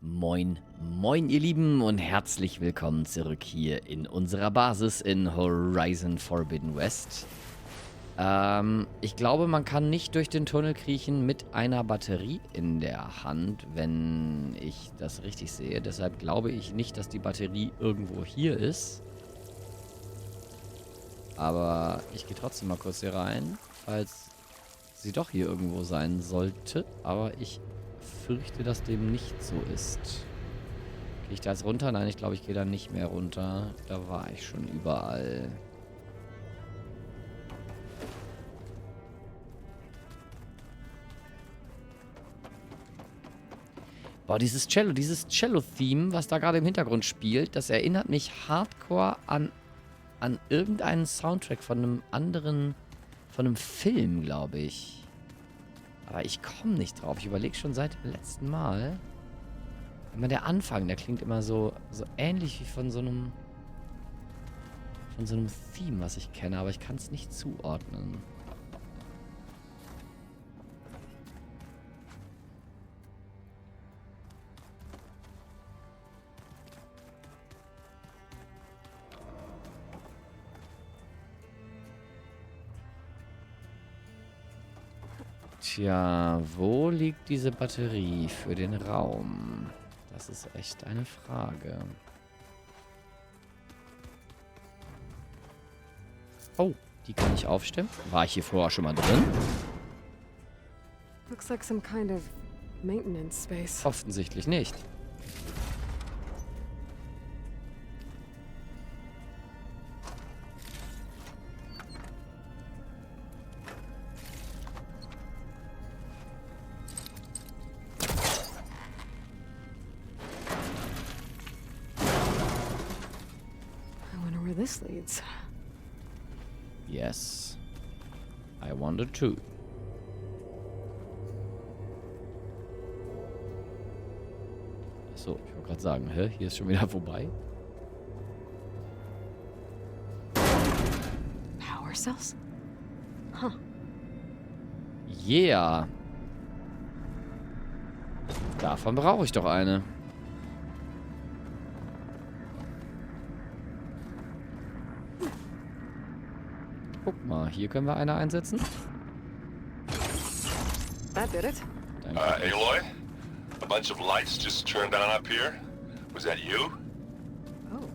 Moin, moin ihr Lieben und herzlich willkommen zurück hier in unserer Basis in Horizon Forbidden West. Ich glaube, man kann nicht durch den Tunnel kriechen mit einer Batterie in der Hand, wenn ich das richtig sehe. Deshalb glaube ich nicht, dass die Batterie irgendwo hier ist. Aber ich gehe trotzdem mal kurz hier rein, falls sie doch hier irgendwo sein sollte. Aber ich fürchte, dass dem nicht so ist. Gehe ich da jetzt runter? Nein, ich glaube, ich gehe da nicht mehr runter. Da war ich schon überall. Boah, dieses Cello-Theme, was da gerade im Hintergrund spielt, das erinnert mich hardcore an irgendeinen Soundtrack von einem anderen, von einem Film, glaube ich. Aber ich komme nicht drauf. Ich überlege schon seit dem letzten Mal. Immer der Anfang, der klingt immer so ähnlich wie von so einem Theme, was ich kenne, aber ich kann es nicht zuordnen. Tja, wo liegt diese Batterie für den Raum? Das ist echt eine Frage. Oh, die kann ich aufstimmen. War ich hier vorher schon mal drin? Looks like some kind of maintenance space. Offensichtlich nicht. I wonder where this leads. Yes. I wondered too. Achso, ich wollte gerade sagen, hä? Hier ist schon wieder vorbei. Power cells? Huh. Yeah. Davon brauche ich doch eine. Guck mal, hier können wir eine einsetzen. That did it. Danke. Aloy? A bunch of lights just turned on up here? Was that you? Oh.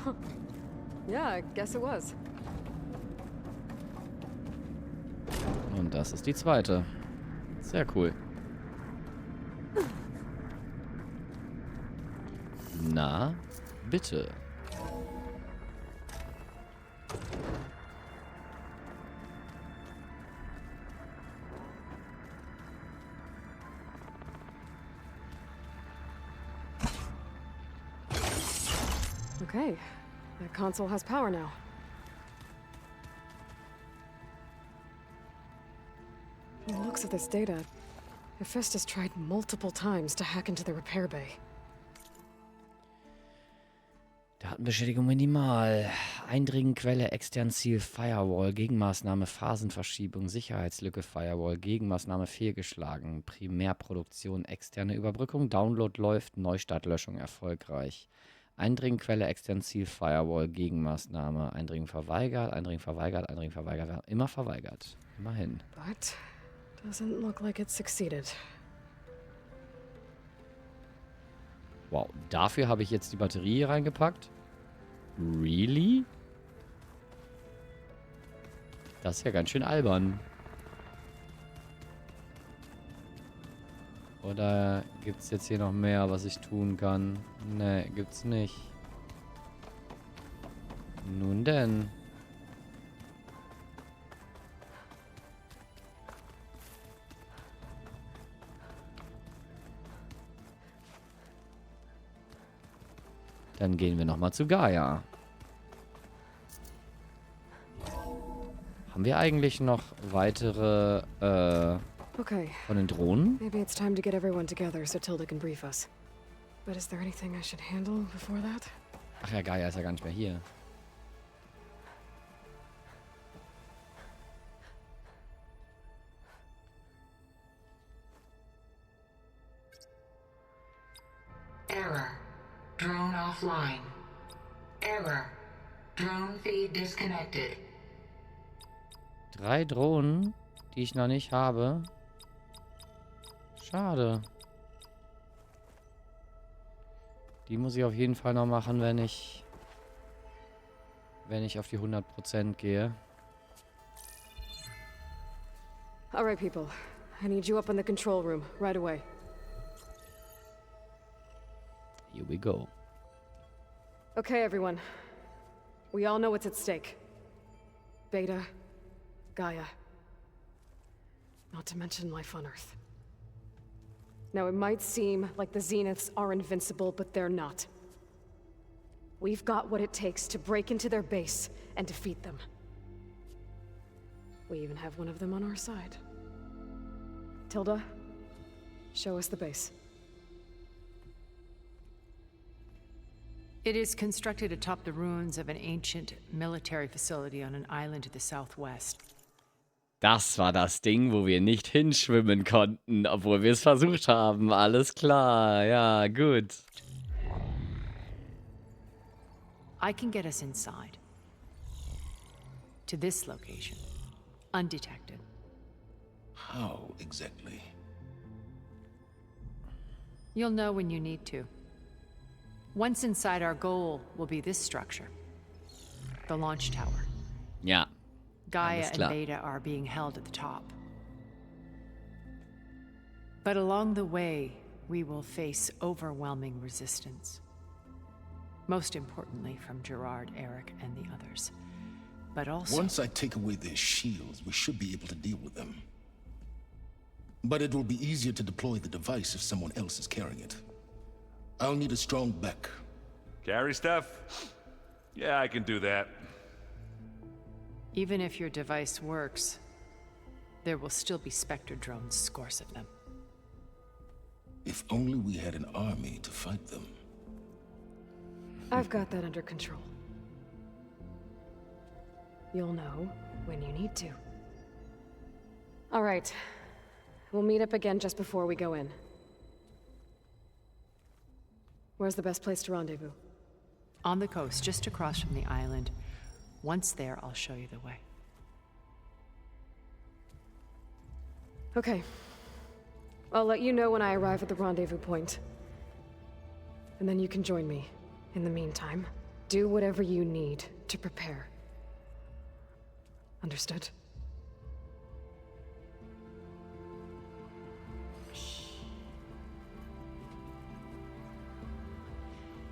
Huh. Yeah, I guess it was. Und das ist die zweite. Sehr cool. Na, bitte. Okay. That console has power now. From the looks of this data, Hephaestus tried multiple times to hack into the repair bay. Datenbeschädigung minimal. Eindringen, Quelle, extern Ziel, Firewall, Gegenmaßnahme, Phasenverschiebung, Sicherheitslücke, Firewall, Gegenmaßnahme fehlgeschlagen, Primärproduktion, externe Überbrückung, Download läuft, Neustartlöschung erfolgreich. Eindringen, Quelle, extern Ziel, Firewall, Gegenmaßnahme, Eindringen verweigert, Eindringen verweigert, Eindringen verweigert, immer verweigert. Immerhin. But doesn't look like it succeeded. Wow, dafür habe ich jetzt die Batterie hier reingepackt? Really? Das ist ja ganz schön albern. Oder gibt es jetzt hier noch mehr, was ich tun kann? Ne, gibt's nicht. Nun denn. Dann gehen wir nochmal zu Gaia. Haben wir eigentlich noch weitere Okay, von den Drohnen? maybe it's time to get everyone together so Tilda can brief us. But is there anything I should handle before that? Ach ja, Gaia ist ja gar nicht mehr hier. Error. Drone offline. Error. Drone feed disconnected. 3 Drohnen, die ich noch nicht habe. Schade. Die muss ich auf jeden Fall noch machen, wenn ich auf die 100% gehe. All right, people. I need you up in the control room right away. Here we go. Okay, everyone. We all know what's at stake. Beta, Gaia. Not to mention life on Earth. Now, it might seem like the Zeniths are invincible, but they're not. We've got what it takes to break into their base and defeat them. We even have one of them on our side. Tilda, show us the base. It is constructed atop the ruins of an ancient military facility on an island to the southwest. Das war das Ding, wo wir nicht hinschwimmen konnten, obwohl wir es versucht haben. Alles klar, ja, gut. I can get us inside. To this location. Undetected. How exactly? You'll know when you need to. Once inside, our goal will be this structure. The launch tower. Ja. Gaia Alles and klar. Beta are being held at the top. But along the way, we will face overwhelming resistance. Most importantly from Gerard, Eric, and the others. But also... Once I take away their shields, we should be able to deal with them. But it will be easier to deploy the device if someone else is carrying it. I'll need a strong back. Carry stuff? Yeah, I can do that. Even if your device works, there will still be Spectre drones, scores of them. If only we had an army to fight them. I've got that under control. You'll know when you need to. All right. We'll meet up again just before we go in. Where's the best place to rendezvous? On the coast, just across from the island. Once there, I'll show you the way. Okay. I'll let you know when I arrive at the rendezvous point. And then you can join me. In the meantime, do whatever you need to prepare. Understood?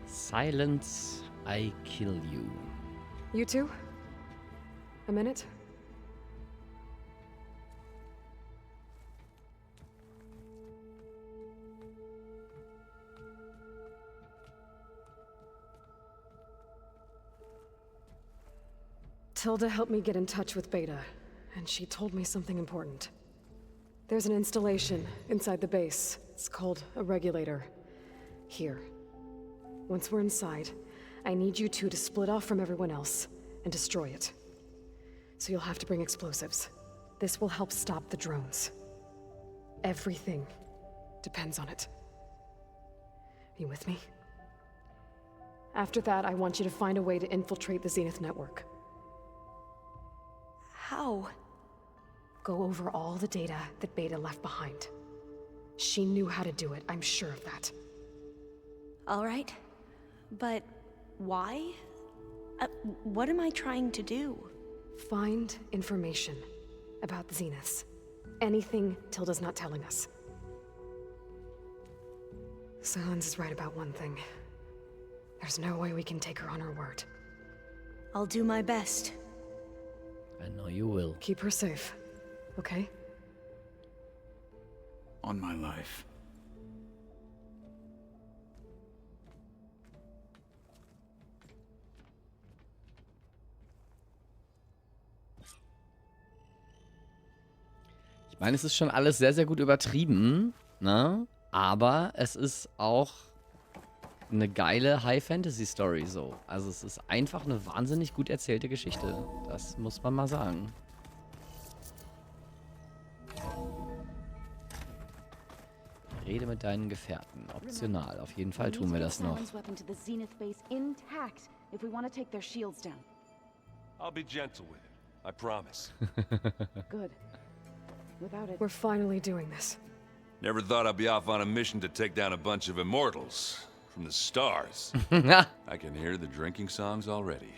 Silence, I kill you. You two? A minute? Tilda helped me get in touch with Beta, and she told me something important. There's an installation inside the base. It's called a regulator. Here. Once we're inside, I need you two to split off from everyone else and destroy it. So you'll have to bring explosives. This will help stop the drones. Everything depends on it. Are you with me? After that, I want you to find a way to infiltrate the Zenith network. How? Go over all the data that Beta left behind. She knew how to do it, I'm sure of that. All right. But why? What am I trying to do? Find information about the Zeniths. Anything Tilda's not telling us. Silence is right about one thing. There's no way we can take her on her word. I'll do my best. I know you will. Keep her safe, okay? On my life. Ich meine, es ist schon alles sehr, sehr gut übertrieben, ne? Aber es ist auch eine geile High-Fantasy-Story so. Also es ist einfach eine wahnsinnig gut erzählte Geschichte. Das muss man mal sagen. Rede mit deinen Gefährten. Optional. Auf jeden Fall tun wir das noch. Weapon to the Zenith base intact if we want to take their shields down. I'll be gentle with it. I promise. Good. Without it, We're finally doing this. Never thought I'd be off on a mission to take down a bunch of immortals from the stars. I can hear the drinking songs already.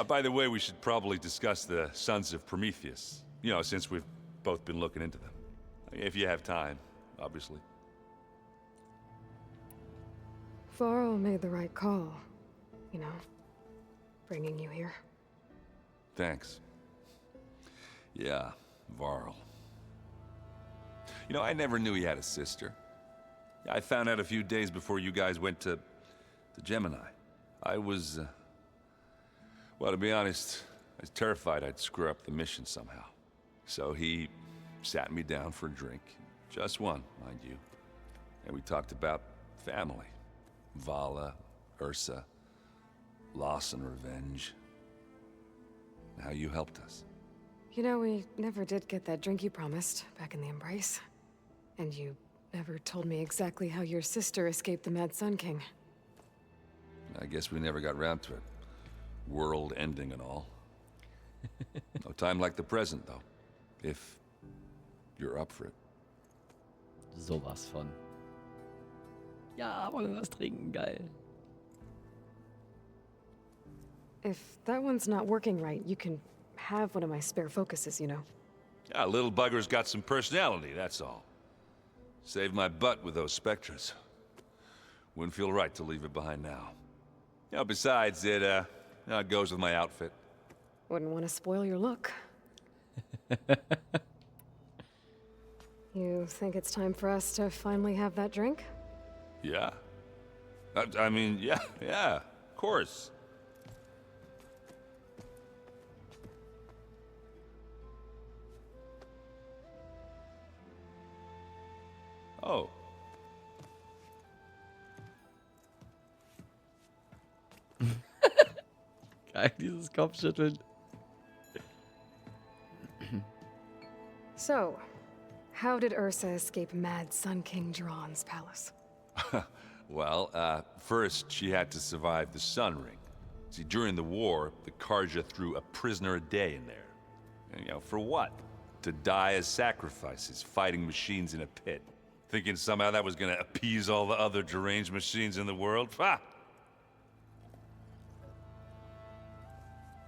By the way, we should probably discuss the Sons of Prometheus. You know, since we've both been looking into them. If you have time, obviously. Varl made the right call. You know, bringing you here. Thanks. Yeah, Varl. You know, I never knew he had a sister. I found out a few days before you guys went to Gemini. I was, well, to be honest, I was terrified I'd screw up the mission somehow. So he sat me down for a drink. Just one, mind you. And we talked about family. Vala, Ursa, loss and revenge. How you helped us. You know, we never did get that drink you promised back in the Embrace. And you never told me exactly how your sister escaped the Mad Sun King. I guess we never got round to it. World ending and all. No time like the present, though. If you're up for it. Sowas von. Ja, wollen wir was trinken? Geil. If that one's not working right, you can have one of my spare focuses, you know. Yeah, little bugger's got some personality, that's all. Saved my butt with those specters. Wouldn't feel right to leave it behind now. You know, besides, it goes with my outfit. Wouldn't want to spoil your look. You think it's time for us to finally have that drink? Yeah. I mean, yeah, of course. Oh. Geil, dieses Kopfschütteln. So, how did Ursa escape Mad Sun King Jiran's palace? Well, first she had to survive the Sun Ring. See, during the war, the Karja threw a prisoner a day in there. And, you know, for what? To die as sacrifices, fighting machines in a pit. Thinking somehow that was gonna appease all the other deranged machines in the world? Ha!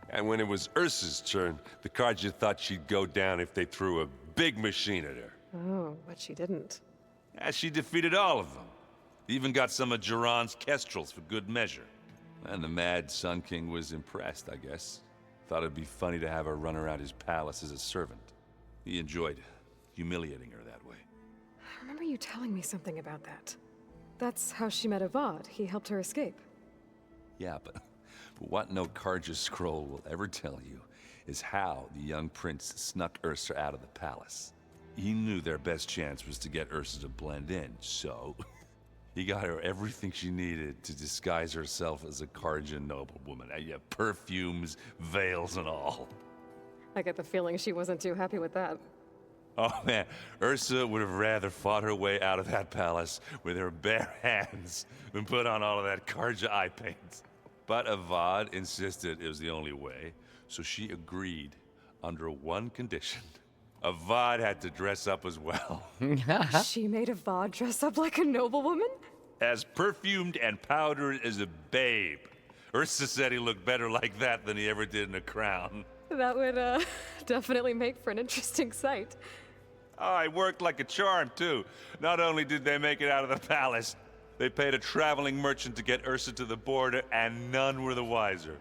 And when it was Ursa's turn, the Karja thought she'd go down if they threw a big machine at her. Oh, but she didn't. Yeah, she defeated all of them. Even got some of Jiran's kestrels for good measure. And the Mad Sun King was impressed, I guess. Thought it'd be funny to have her run around his palace as a servant. He enjoyed humiliating her that way. I remember you telling me something about that. That's how she met Avad. He helped her escape. Yeah, but what no Karja scroll will ever tell you is how the young prince snuck Ursa out of the palace. He knew their best chance was to get Ursa to blend in, so he got her everything she needed to disguise herself as a Karja noblewoman. Yeah, perfumes, veils, and all. I get the feeling she wasn't too happy with that. Oh man, Ursa would have rather fought her way out of that palace with her bare hands than put on all of that Karja eye paint. But Avad insisted it was the only way, so she agreed under one condition. Avad had to dress up as well. She made Avad dress up like a noblewoman? As perfumed and powdered as a babe. Ursa said he looked better like that than he ever did in a crown. That would, definitely make for an interesting sight. Oh, it worked like a charm, too. Not only did they make it out of the palace, they paid a traveling merchant to get Ursa to the border, and none were the wiser.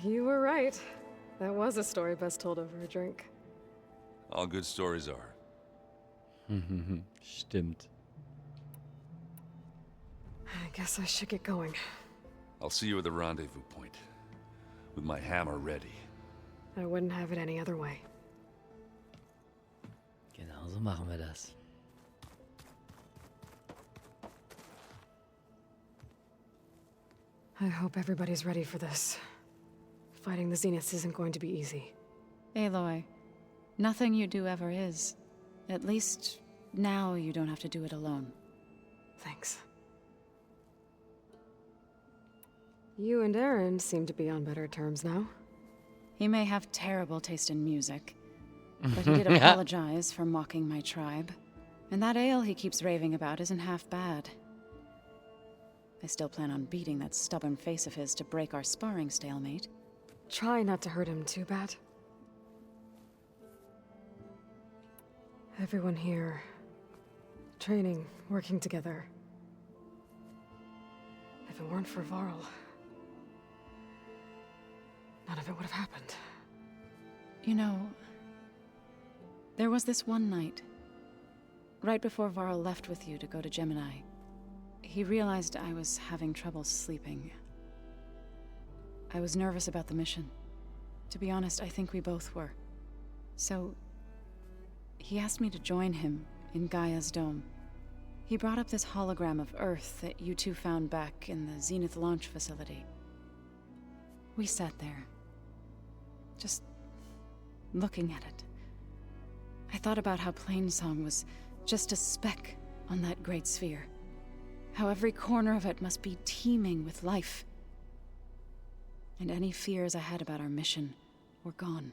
You were right. That was a story best told over a drink. All good stories are. Stimmt. I guess I should get going. I'll see you at the rendezvous point. With my hammer ready. I wouldn't have it any other way. Genau so machen wir das. I hope everybody's ready for this. Fighting the Zeniths isn't going to be easy. Aloy, nothing you do ever is. At least, now you don't have to do it alone. Thanks. You and Aaron seem to be on better terms now. He may have terrible taste in music, but he did apologize for mocking my tribe. And that ale he keeps raving about isn't half bad. I still plan on beating that stubborn face of his to break our sparring stalemate. Try not to hurt him too bad. Everyone here, training, working together. If it weren't for Varl, none of it would have happened. You know, there was this one night, right before Varl left with you to go to Gemini. He realized I was having trouble sleeping. I was nervous about the mission. To be honest, I think we both were. So, he asked me to join him in Gaia's dome. He brought up this hologram of Earth that you two found back in the Zenith launch facility. We sat there, just looking at it. I thought about how Plainsong was just a speck on that great sphere. How every corner of it must be teeming with life. And any fears I had about our mission were gone.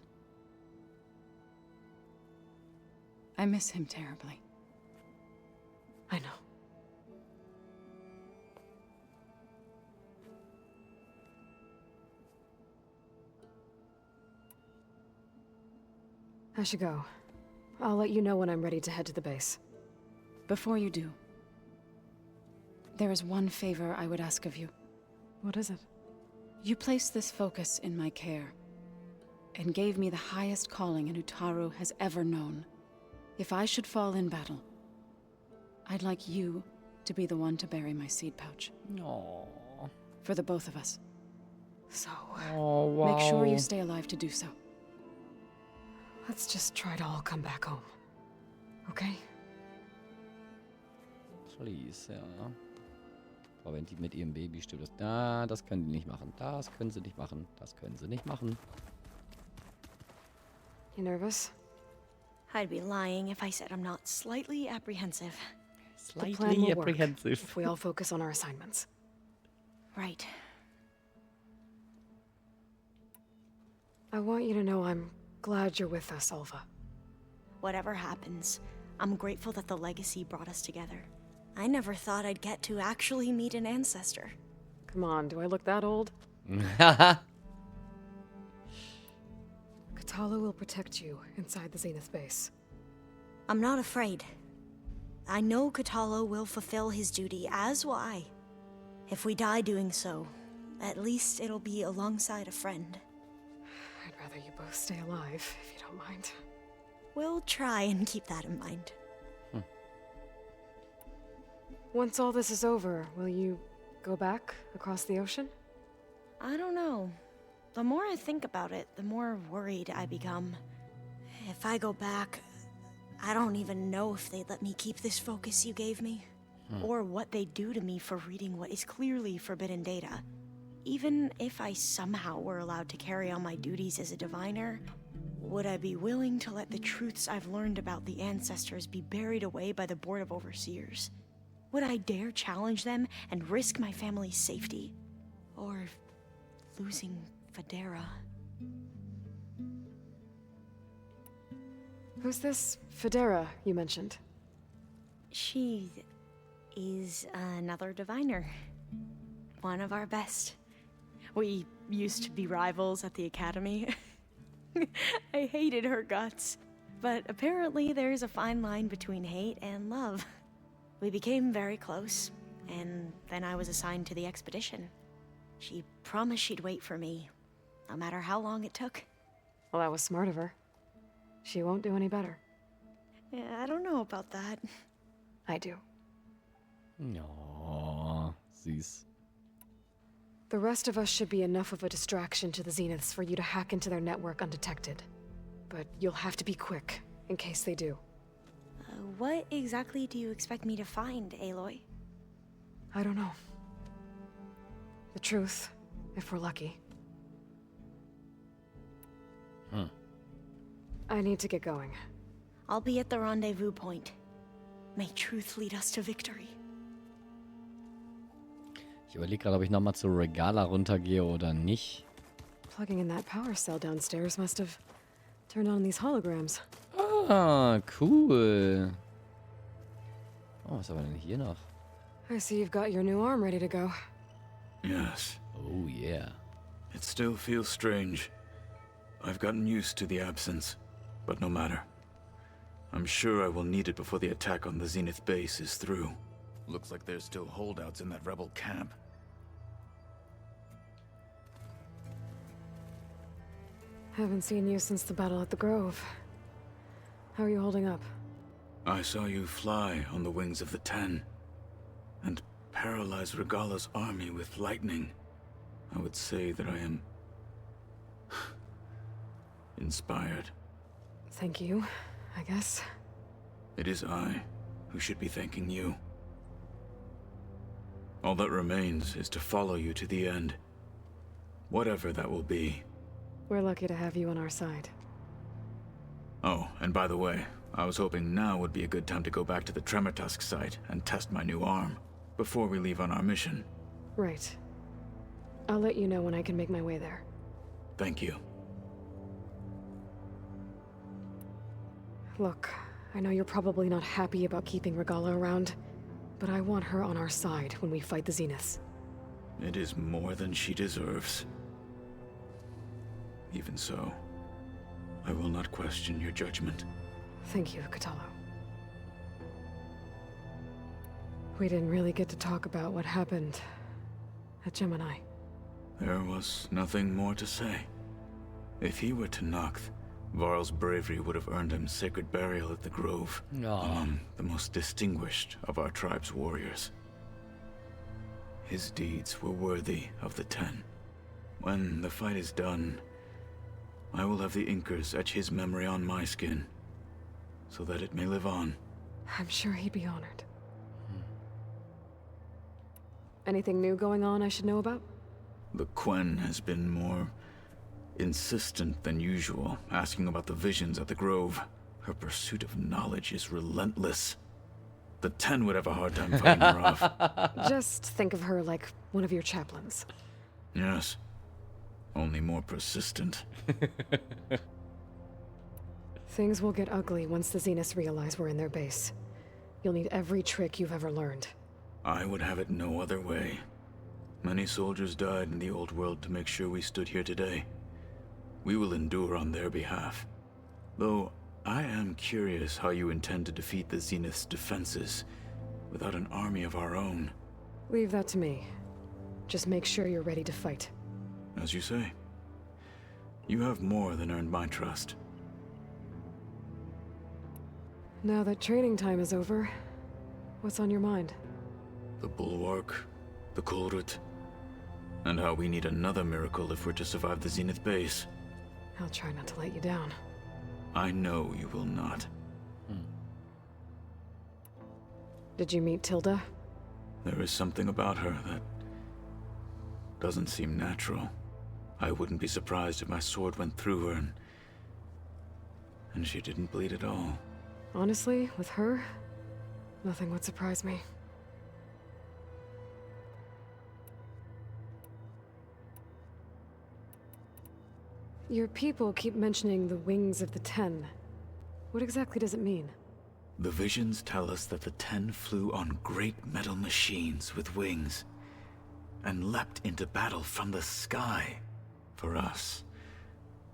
I miss him terribly. I know. I should go. I'll let you know when I'm ready to head to the base. Before you do, there is one favor I would ask of you. What is it? You placed this focus in my care, and gave me the highest calling an Utaru has ever known. If I should fall in battle, I'd like you to be the one to bury my seed pouch. Aww. For the both of us. So, Oh, wow. Make sure you stay alive to do so. let's just try to all come back home. Okay? Please, ja. Aber wenn die mit ihrem Baby stirbt, das können die nicht machen. Das können sie nicht machen. Das können sie nicht machen. You nervous? I'd be lying if I said I'm not slightly apprehensive. The plan will work if we all focus on our assignments. Right. I want you to know I'm glad you're with us, Alva. Whatever happens, I'm grateful that the legacy brought us together. I never thought I'd get to actually meet an ancestor. Come on, do I look that old? Katala will protect you inside the Zenith base. I'm not afraid. I know Katala will fulfill his duty, as will I. If we die doing so, at least it'll be alongside a friend. I'd rather you both stay alive, if you don't mind. We'll try and keep that in mind. Once all this is over, will you go back across the ocean? I don't know. The more I think about it, the more worried I become. If I go back, I don't even know if they'd let me keep this focus you gave me. Or what they'd do to me for reading what is clearly forbidden data. Even if I somehow were allowed to carry on my duties as a diviner, would I be willing to let the truths I've learned about the ancestors be buried away by the Board of Overseers? Would I dare challenge them and risk my family's safety? Or losing Federa? Who's this Federa you mentioned? She is another diviner. One of our best. We used to be rivals at the academy. I hated her guts. But apparently there's a fine line between hate and love. We became very close, and then I was assigned to the expedition. She promised she'd wait for me, no matter how long it took. Well, that was smart of her. She won't do any better. Yeah, I don't know about that. I do. Oh, süß. The rest of us should be enough of a distraction to the Zeniths for you to hack into their network undetected. But you'll have to be quick, in case they do. What exactly do you expect me to find, Aloy? I don't know. The truth, if we're lucky. I need to get going. I'll be at the rendezvous point. May truth lead us to victory. Ich überlege gerade, ob ich nochmal zu Regala runtergehe oder nicht. Plugging in that power cell downstairs must have turned on these holograms. Ah, cool. Oh, was haben wir denn hier noch? I see you've got your new arm ready to go. Yes. Oh, yeah. It still feels strange. I've gotten used to the absence, but no matter. I'm sure I will need it before the attack on the Zenith base is through. Looks like there's still holdouts in that rebel camp. Haven't seen you since the battle at the Grove. How are you holding up? I saw you fly on the wings of the Ten, and paralyze Regala's army with lightning. I would say that I am inspired. Thank you, I guess. It is I who should be thanking you. All that remains is to follow you to the end. Whatever that will be. We're lucky to have you on our side. Oh, and by the way, I was hoping now would be a good time to go back to the Tremortusk site and test my new arm, before we leave on our mission. Right. I'll let you know when I can make my way there. Thank you. Look, I know you're probably not happy about keeping Regala around, but I want her on our side when we fight the Zeniths. It is more than she deserves. Even so, I will not question your judgment. Thank you, Kotallo. We didn't really get to talk about what happened at Gemini. There was nothing more to say. If he were to Noct, Varl's bravery would have earned him sacred burial at the Grove, among the most distinguished of our tribe's warriors. His deeds were worthy of the Ten. When the fight is done, I will have the Inkers etch his memory on my skin, so that it may live on. I'm sure he'd be honored. Anything new going on I should know about? The Quen has been more insistent than usual, asking about the visions at the Grove. Her pursuit of knowledge is relentless. The Ten would have a hard time fighting her off. Just think of her like one of your chaplains. Yes. Only more persistent. Things will get ugly once the Zeniths realize we're in their base. You'll need every trick you've ever learned. I would have it no other way. Many soldiers died in the old world to make sure we stood here today. We will endure on their behalf. Though, I am curious how you intend to defeat the Zenith's defenses without an army of our own. Leave that to me. Just make sure you're ready to fight. As you say. You have more than earned my trust. Now that training time is over, what's on your mind? The Bulwark, the Kulrut, and how we need another miracle if we're to survive the Zenith base. I'll try not to let you down. I know you will not. Did you meet Tilda? There is something about her that doesn't seem natural. I wouldn't be surprised if my sword went through her and she didn't bleed at all. Honestly, with her, nothing would surprise me. Your people keep mentioning the wings of the Ten. What exactly does it mean? The visions tell us that the Ten flew on great metal machines with wings and leapt into battle from the sky. For us,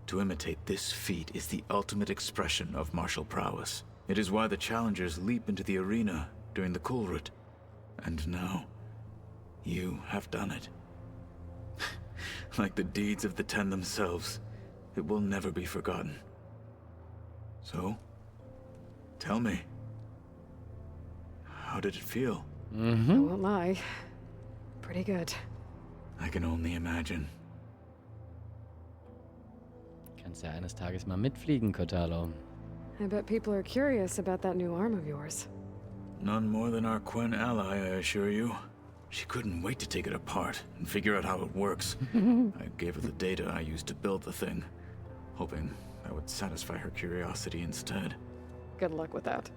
to imitate this feat is the ultimate expression of martial prowess. It is why the challengers leap into the arena during the Kulrut. And now, you have done it. Like the deeds of the Ten themselves, it will never be forgotten. So, tell me, how did it feel? I won't lie. Pretty good. I can only imagine. Kannst ja eines Tages mal mitfliegen, Kotallo. I bet people are curious about that new arm of yours. None more than our Quen ally, I assure you. She couldn't wait to take it apart and figure out how it works. I gave her the data I used to build the thing, hoping that would satisfy her curiosity instead. Good luck with that.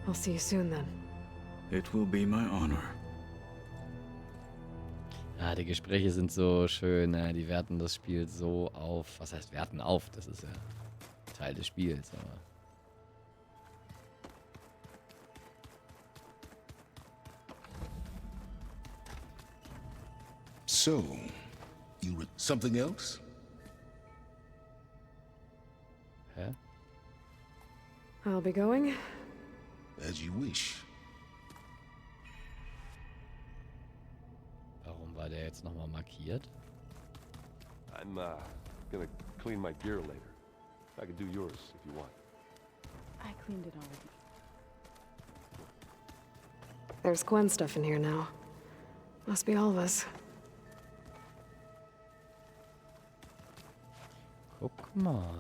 I'll see you soon then. It will be my honor. Ah, die Gespräche sind so schön, ne? Die werten das Spiel so auf. Was heißt werten auf? Das ist ja Teil des Spiels, aber... So, something else? Hä? I'll be going. As you wish. Warum war der jetzt nochmal markiert? I'm gonna clean my gear later. I can do yours if you want. I cleaned it already. There's Gwen stuff in here now. Must be all of us. Guck mal.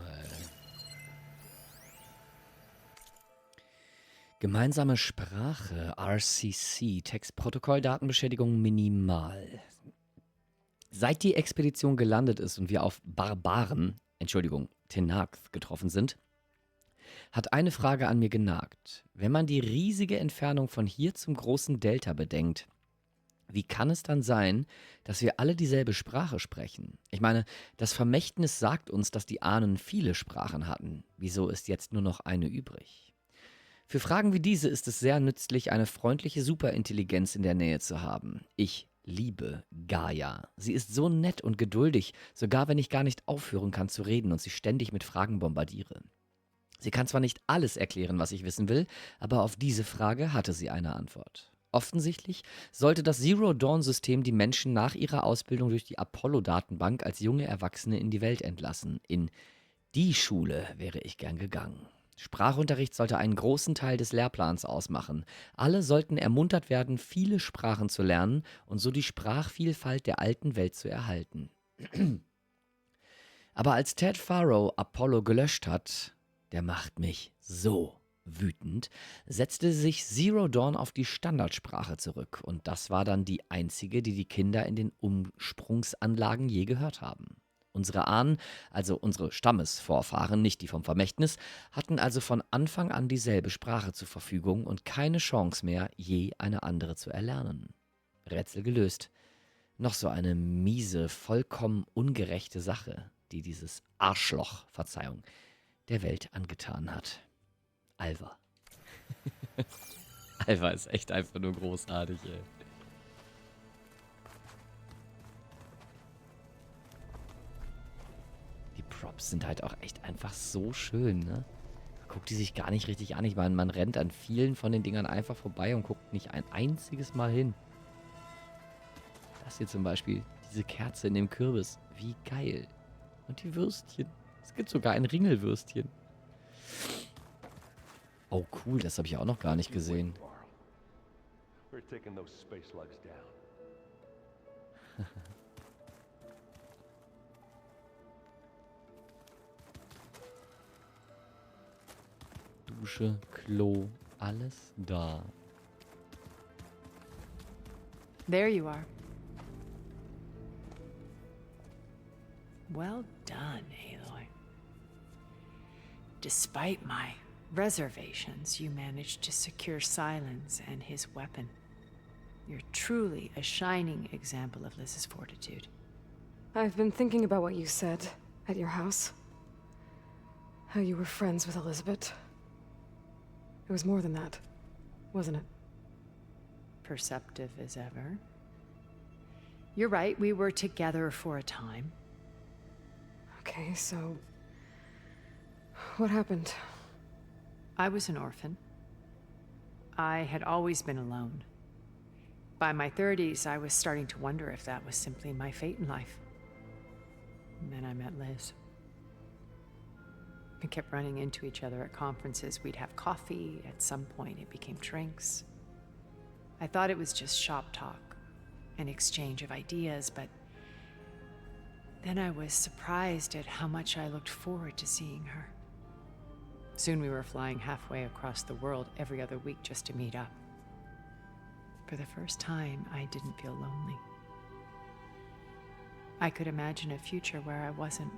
Gemeinsame Sprache, RCC, Textprotokoll, Datenbeschädigung minimal. Seit die Expedition gelandet ist und wir auf Tenakth getroffen sind, hat eine Frage an mir genagt. Wenn man die riesige Entfernung von hier zum großen Delta bedenkt, wie kann es dann sein, dass wir alle dieselbe Sprache sprechen? Ich meine, das Vermächtnis sagt uns, dass die Ahnen viele Sprachen hatten. Wieso ist jetzt nur noch eine übrig? Für Fragen wie diese ist es sehr nützlich, eine freundliche Superintelligenz in der Nähe zu haben. Ich liebe Gaia. Sie ist so nett und geduldig, sogar wenn ich gar nicht aufhören kann zu reden und sie ständig mit Fragen bombardiere. Sie kann zwar nicht alles erklären, was ich wissen will, aber auf diese Frage hatte sie eine Antwort. Offensichtlich sollte das Zero-Dawn-System die Menschen nach ihrer Ausbildung durch die Apollo-Datenbank als junge Erwachsene in die Welt entlassen. In die Schule wäre ich gern gegangen. Sprachunterricht sollte einen großen Teil des Lehrplans ausmachen. Alle sollten ermuntert werden, viele Sprachen zu lernen und so die Sprachvielfalt der alten Welt zu erhalten. Aber als Ted Faro Apollo gelöscht hat, der macht mich so wütend, setzte sich Zero Dawn auf die Standardsprache zurück. Und das war dann die einzige, die die Kinder in den Umsprungsanlagen je gehört haben. Unsere Ahnen, also unsere Stammesvorfahren, nicht die vom Vermächtnis, hatten also von Anfang an dieselbe Sprache zur Verfügung und keine Chance mehr, je eine andere zu erlernen. Rätsel gelöst. Noch so eine miese, vollkommen ungerechte Sache, die dieses Arschloch, Verzeihung, der Welt angetan hat. Alva. Alva ist echt einfach nur großartig, ey. Die Props sind halt auch echt einfach so schön, ne? Guckt die sich gar nicht richtig an. Ich meine, man rennt an vielen von den Dingern einfach vorbei und guckt nicht ein einziges Mal hin. Das hier zum Beispiel, diese Kerze in dem Kürbis. Wie geil. Und die Würstchen. Es gibt sogar ein Ringelwürstchen. Oh cool, das habe ich auch noch gar nicht gesehen. We're taking those space slugs down. Dusche, Klo, alles da. There you are. Well done, Aloy. Despite my reservations, you managed to secure Silence and his weapon. You're truly a shining example of Liz's fortitude. I've been thinking about what you said at your house. How you were friends with Elizabeth. It was more than that, wasn't it? Perceptive as ever. You're right, we were together for a time. Okay, so... what happened? I was an orphan. I had always been alone. By my 30s, I was starting to wonder if that was simply my fate in life. And then I met Liz. We kept running into each other at conferences. We'd have coffee. At some point, it became drinks. I thought it was just shop talk, an exchange of ideas, but then I was surprised at how much I looked forward to seeing her. Soon we were flying halfway across the world every other week just to meet up. For the first time, I didn't feel lonely. I could imagine a future where I wasn't.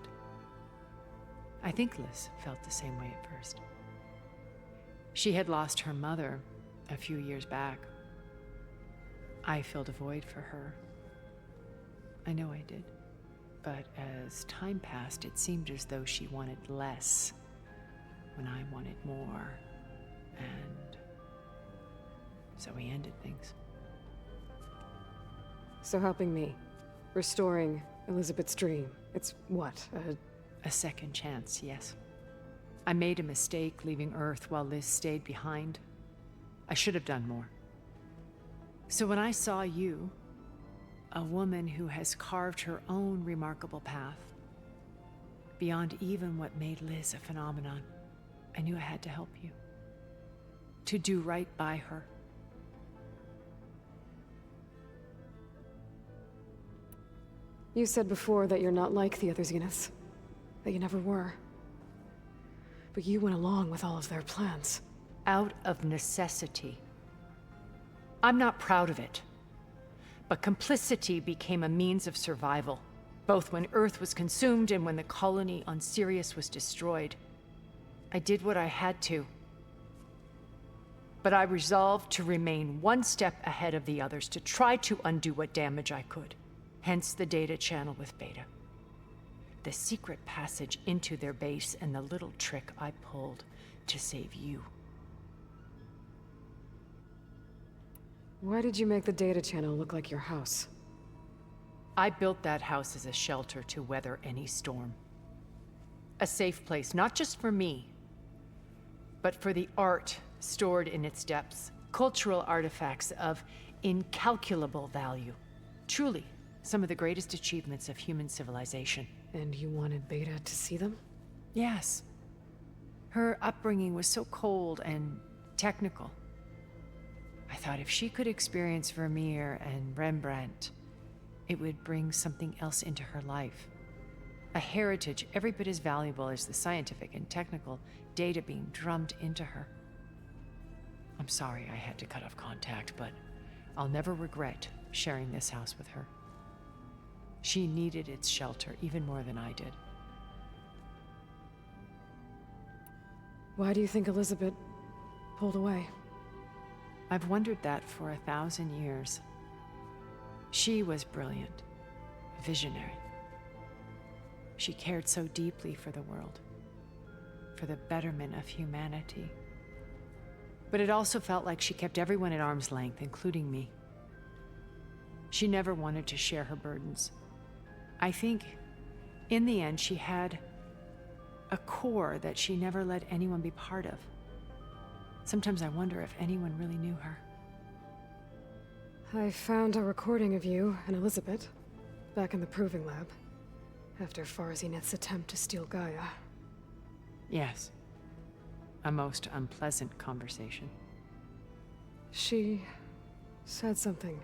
I think Liz felt the same way at first. She had lost her mother a few years back. I filled a void for her. I know I did. But as time passed, it seemed as though she wanted less when I wanted more. And so we ended things. So helping me, restoring Elizabeth's dream, it's what, a second chance, yes. I made a mistake leaving Earth while Liz stayed behind. I should have done more. So when I saw you, a woman who has carved her own remarkable path, beyond even what made Liz a phenomenon, I knew I had to help you. To do right by her. You said before that you're not like the other Zeniths. That you never were. But you went along with all of their plans. Out of necessity. I'm not proud of it. But complicity became a means of survival, both when Earth was consumed and when the colony on Sirius was destroyed. I did what I had to. But I resolved to remain one step ahead of the others, to try to undo what damage I could. Hence the data channel with Beta. The secret passage into their base and the little trick I pulled to save you. Why did you make the data channel look like your house? I built that house as a shelter to weather any storm. A safe place, not just for me, but for the art stored in its depths. Cultural artifacts of incalculable value. Truly, some of the greatest achievements of human civilization. And you wanted Beta to see them? Yes. Her upbringing was so cold and technical. I thought if she could experience Vermeer and Rembrandt, it would bring something else into her life. A heritage every bit as valuable as the scientific and technical data being drummed into her. I'm sorry I had to cut off contact, but I'll never regret sharing this house with her. She needed its shelter even more than I did. Why do you think Elizabeth pulled away? I've wondered that for 1,000 years. She was brilliant, visionary. She cared so deeply for the world, for the betterment of humanity. But it also felt like she kept everyone at arm's length, including me. She never wanted to share her burdens. I think, in the end, she had a core that she never let anyone be part of. Sometimes I wonder if anyone really knew her. I found a recording of you and Elizabeth back in the proving lab after Farzineth's attempt to steal Gaia. Yes. A most unpleasant conversation. She said something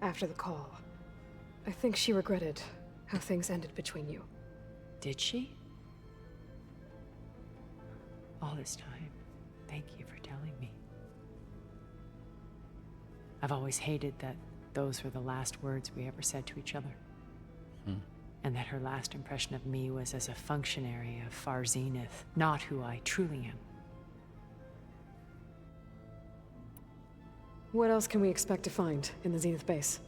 after the call. I think she regretted how things ended between you. Did she? All this time, thank you for telling me. I've always hated that those were the last words we ever said to each other. And that her last impression of me was as a functionary of Far Zenith, not who I truly am. What else can we expect to find in the Zenith base?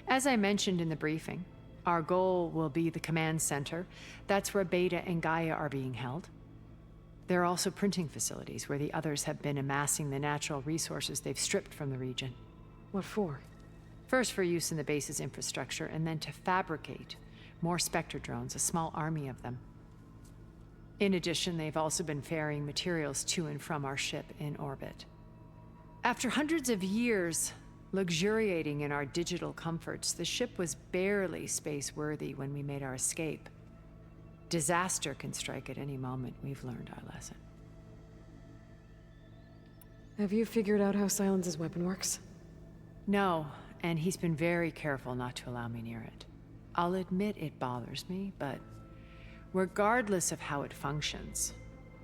As I mentioned in the briefing, our goal will be the command center. That's where Beta and Gaia are being held. There are also printing facilities where the others have been amassing the natural resources they've stripped from the region. What for? First for use in the base's infrastructure, and then to fabricate more Spectre drones, a small army of them. In addition, they've also been ferrying materials to and from our ship in orbit. After hundreds of years luxuriating in our digital comforts, the ship was barely space-worthy when we made our escape. Disaster can strike at any moment. We've learned our lesson. Have you figured out how Silence's weapon works? No, and he's been very careful not to allow me near it. I'll admit it bothers me, but regardless of how it functions,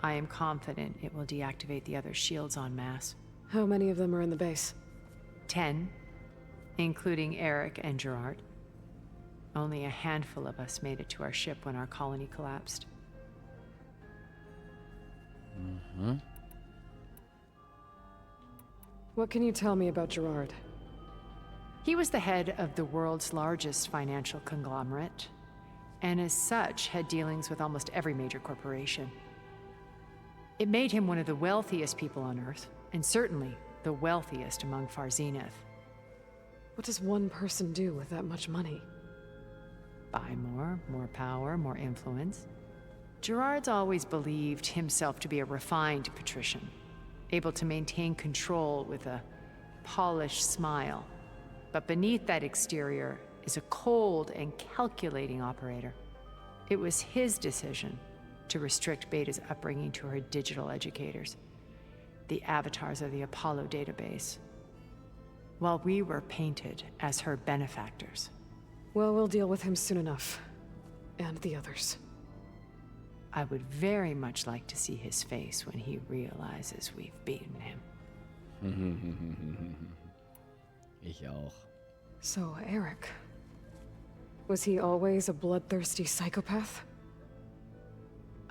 I am confident it will deactivate the other shields en masse. How many of them are in the base? 10, including Eric and Gerard. Only a handful of us made it to our ship when our colony collapsed. Mhm. What can you tell me about Gerard? He was the head of the world's largest financial conglomerate, and as such had dealings with almost every major corporation. It made him one of the wealthiest people on Earth, and certainly the wealthiest among Far Zenith. What does one person do with that much money? Buy more power, more influence. Gerard's always believed himself to be a refined patrician, able to maintain control with a polished smile. But beneath that exterior is a cold and calculating operator. It was his decision to restrict Beta's upbringing to her digital educators, the avatars of the Apollo database, while we were painted as her benefactors. Well, we'll deal with him soon enough. And the others. I would very much like to see his face when he realizes we've beaten him. Ich auch. So, Eric. Was he always a bloodthirsty psychopath?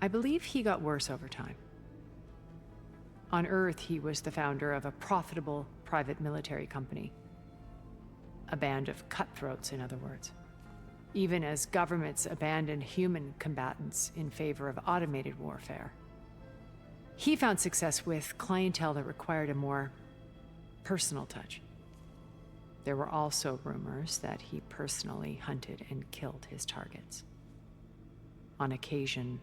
I believe he got worse over time. On Earth, he was the founder of a profitable private military company. A band of cutthroats, in other words. Even as governments abandoned human combatants in favor of automated warfare. He found success with clientele that required a more personal touch. There were also rumors that he personally hunted and killed his targets. On occasion,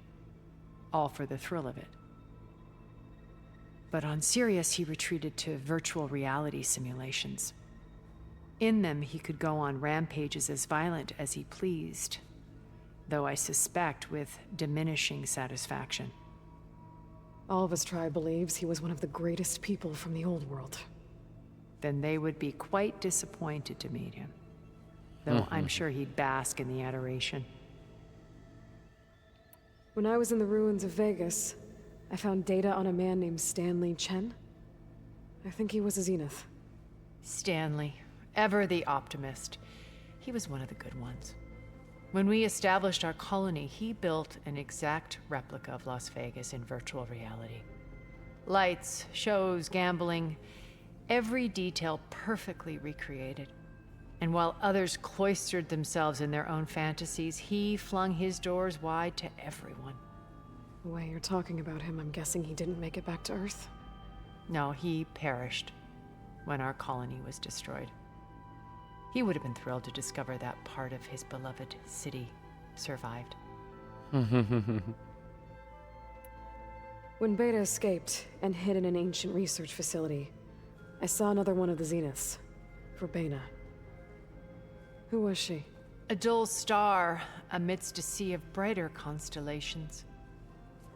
all for the thrill of it. But on Sirius, he retreated to virtual reality simulations. In them, he could go on rampages as violent as he pleased, though I suspect with diminishing satisfaction. All of his tribe believes he was one of the greatest people from the old world. Then they would be quite disappointed to meet him, though I'm sure he'd bask in the adoration. When I was in the ruins of Vegas, I found data on a man named Stanley Chen. I think he was a Zenith. Stanley, ever the optimist. He was one of the good ones. When we established our colony, he built an exact replica of Las Vegas in virtual reality. Lights, shows, gambling, every detail perfectly recreated. And while others cloistered themselves in their own fantasies, he flung his doors wide to everyone. The way you're talking about him, I'm guessing he didn't make it back to Earth? No, he perished when our colony was destroyed. He would have been thrilled to discover that part of his beloved city survived. When Beta escaped and hid in an ancient research facility, I saw another one of the Zeniths, Verbena. Who was she? A dull star amidst a sea of brighter constellations.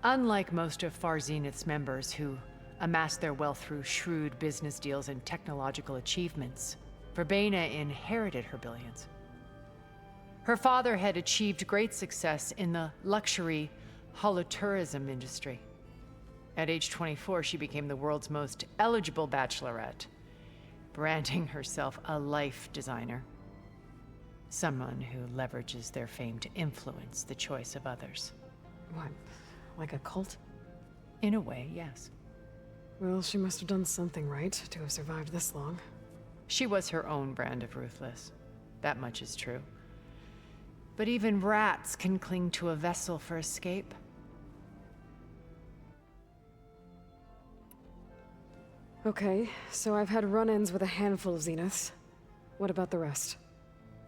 Unlike most of Far Zenith's members who amassed their wealth through shrewd business deals and technological achievements, Verbena inherited her billions. Her father had achieved great success in the luxury holotourism industry. At age 24, she became the world's most eligible bachelorette, branding herself a life designer. Someone who leverages their fame to influence the choice of others. What, like a cult? In a way, yes. Well, she must have done something right to have survived this long. She was her own brand of ruthless. That much is true. But even rats can cling to a vessel for escape. Okay, so I've had run-ins with a handful of Zeniths. What about the rest?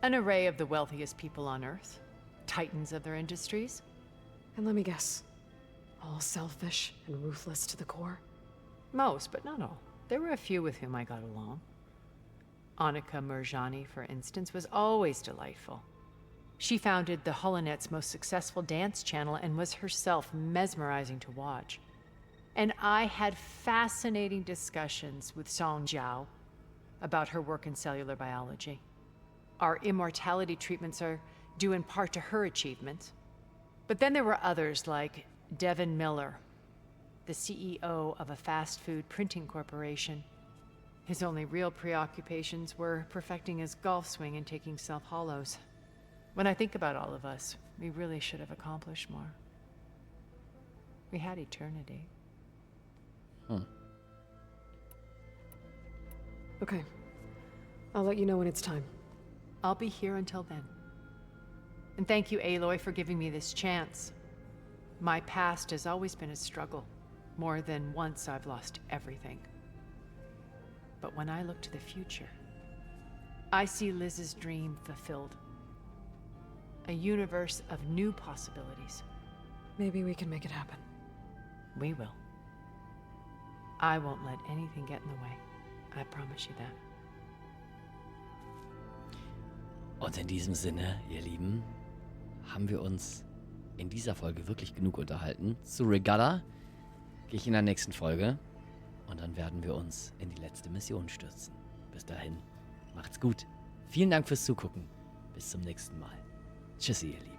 An array of the wealthiest people on Earth. Titans of their industries. And let me guess. All selfish and ruthless to the core? Most, but not all. There were a few with whom I got along. Annika Murjani, for instance, was always delightful. She founded the HoloNet's most successful dance channel and was herself mesmerizing to watch. And I had fascinating discussions with Song Jiao about her work in cellular biology. Our immortality treatments are due in part to her achievements. But then there were others like Devin Miller, the CEO of a fast food printing corporation. His only real preoccupations were perfecting his golf swing and taking self-hollows. When I think about all of us, we really should have accomplished more. We had eternity. Okay. I'll let you know when it's time. I'll be here until then. And thank you, Aloy, for giving me this chance. My past has always been a struggle. More than once I've lost everything. But when I look to the future, I see Liz's dream fulfilled. A universe of new possibilities. Maybe we can make it happen. We will. I won't let anything get in the way. I promise you that. Und in diesem Sinne, ihr Lieben, haben wir uns in dieser Folge wirklich genug unterhalten. Zu Regatta gehe ich in der nächsten Folge und dann werden wir uns in die letzte Mission stürzen. Bis dahin, macht's gut. Vielen Dank fürs Zugucken. Bis zum nächsten Mal. Tschüssi, ihr Lieben.